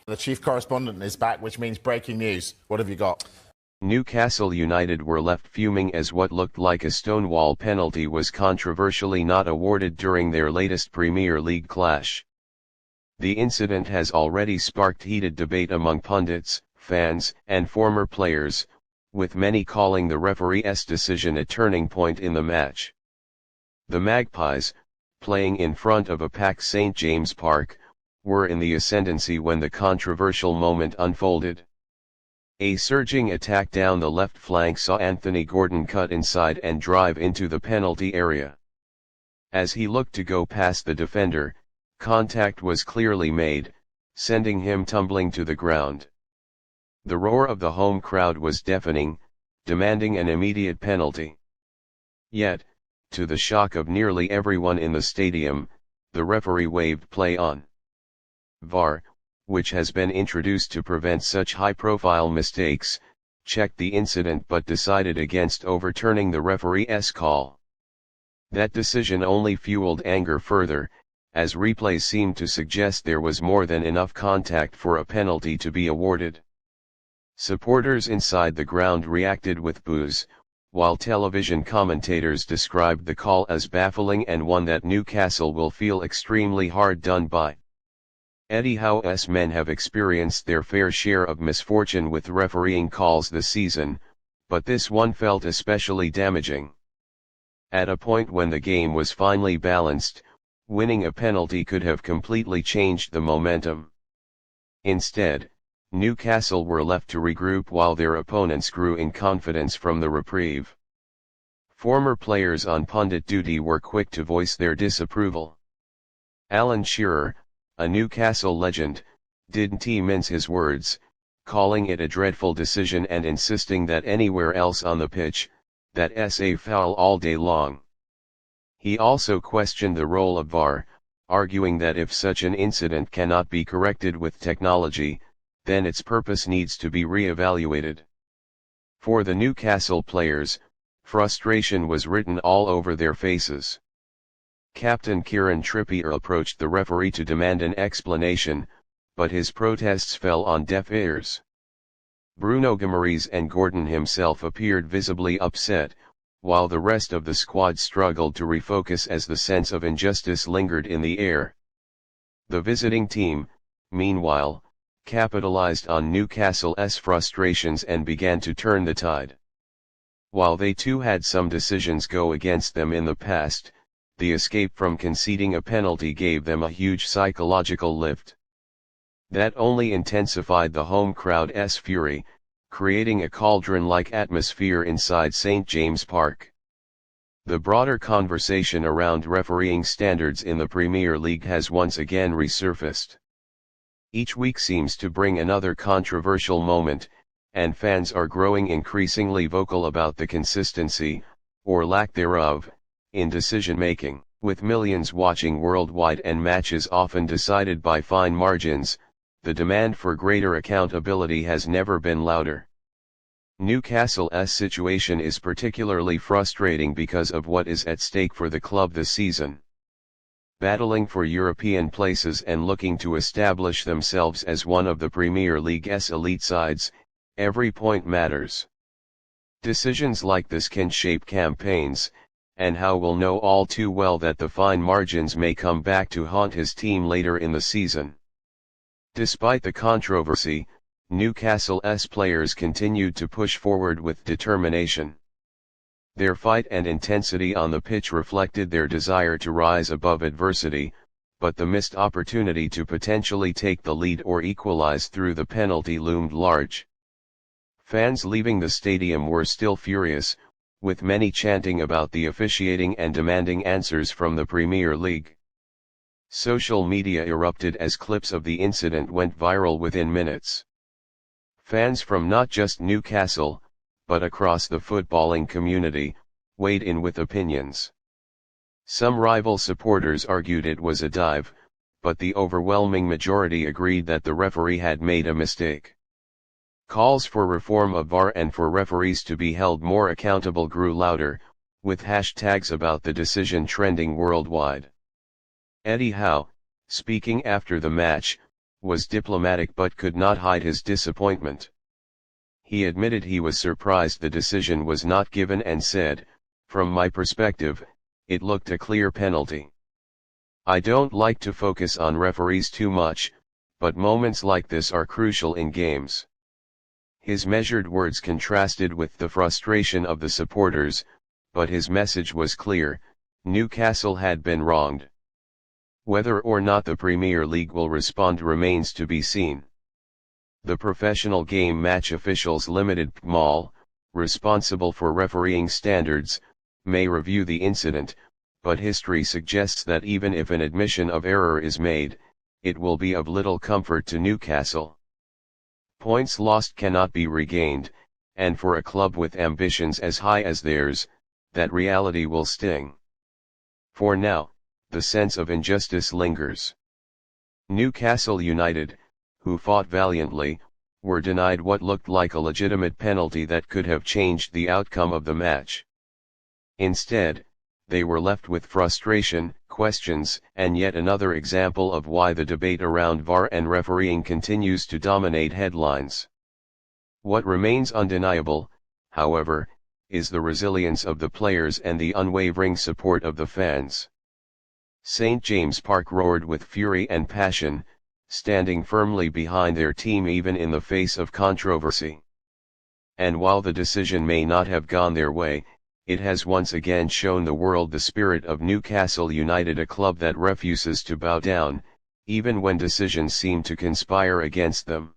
The chief correspondent is back, which means breaking news. What have you got? Newcastle United were left fuming as what looked like a stonewall penalty was controversially not awarded during their latest Premier League clash. The incident has already sparked heated debate among pundits, fans, and former players, with many calling the referee's decision a turning point in the match. The Magpies, playing in front of a packed St. James Park, were in the ascendancy when the controversial moment unfolded. A surging attack down the left flank saw Anthony Gordon cut inside and drive into the penalty area. As he looked to go past the defender, contact was clearly made, sending him tumbling to the ground. The roar of the home crowd was deafening, demanding an immediate penalty. Yet, to the shock of nearly everyone in the stadium, the referee waved play on. VAR, which has been introduced to prevent such high-profile mistakes, checked the incident but decided against overturning the referee's call. That decision only fueled anger further, as replays seemed to suggest there was more than enough contact for a penalty to be awarded. Supporters inside the ground reacted with boos, while television commentators described the call as baffling and one that Newcastle will feel extremely hard done by. Eddie Howe's men have experienced their fair share of misfortune with refereeing calls this season, but this one felt especially damaging. At a point when the game was finely balanced, winning a penalty could have completely changed the momentum. Instead, Newcastle were left to regroup while their opponents grew in confidence from the reprieve. Former players on pundit duty were quick to voice their disapproval. Alan Shearer, a Newcastle legend, didn't mince his words, calling it a dreadful decision and insisting that anywhere else on the pitch, that's a foul all day long. He also questioned the role of VAR, arguing that if such an incident cannot be corrected with technology, then its purpose needs to be re-evaluated. For the Newcastle players, frustration was written all over their faces. Captain Kieran Trippier approached the referee to demand an explanation, but his protests fell on deaf ears. Bruno Guimaraes and Gordon himself appeared visibly upset, while the rest of the squad struggled to refocus as the sense of injustice lingered in the air. The visiting team, meanwhile, capitalized on Newcastle's frustrations and began to turn the tide. While they too had some decisions go against them in the past, the escape from conceding a penalty gave them a huge psychological lift. That only intensified the home crowd's fury, creating a cauldron-like atmosphere inside St. James Park. The broader conversation around refereeing standards in the Premier League has once again resurfaced. Each week seems to bring another controversial moment, and fans are growing increasingly vocal about the consistency, or lack thereof, in decision-making. With millions watching worldwide and matches often decided by fine margins, the demand for greater accountability has never been louder. Newcastle's situation is particularly frustrating because of what is at stake for the club this season. Battling for European places and looking to establish themselves as one of the Premier League's elite sides, every point matters. Decisions like this can shape campaigns, and Howe will know all too well that the fine margins may come back to haunt his team later in the season. Despite the controversy, Newcastle's players continued to push forward with determination. Their fight and intensity on the pitch reflected their desire to rise above adversity, but the missed opportunity to potentially take the lead or equalize through the penalty loomed large. Fans leaving the stadium were still furious, with many chanting about the officiating and demanding answers from the Premier League. Social media erupted as clips of the incident went viral within minutes. Fans from not just Newcastle, but across the footballing community, weighed in with opinions. Some rival supporters argued it was a dive, but the overwhelming majority agreed that the referee had made a mistake. Calls for reform of VAR and for referees to be held more accountable grew louder, with hashtags about the decision trending worldwide. Eddie Howe, speaking after the match, was diplomatic but could not hide his disappointment. He admitted he was surprised the decision was not given and said, "From my perspective, it looked a clear penalty. I don't like to focus on referees too much, but moments like this are crucial in games." His measured words contrasted with the frustration of the supporters, but his message was clear: Newcastle had been wronged. Whether or not the Premier League will respond remains to be seen. The Professional Game Match Officials Limited (PMOL), responsible for refereeing standards, may review the incident, but history suggests that even if an admission of error is made, it will be of little comfort to Newcastle. Points lost cannot be regained, and for a club with ambitions as high as theirs, that reality will sting. For now, the sense of injustice lingers. Newcastle United, who fought valiantly, were denied what looked like a legitimate penalty that could have changed the outcome of the match. Instead, they were left with frustration, questions, and yet another example of why the debate around VAR and refereeing continues to dominate headlines. What remains undeniable, however, is the resilience of the players and the unwavering support of the fans. St. James Park roared with fury and passion, standing firmly behind their team even in the face of controversy. And while the decision may not have gone their way, it has once again shown the world the spirit of Newcastle United, a club that refuses to bow down, even when decisions seem to conspire against them.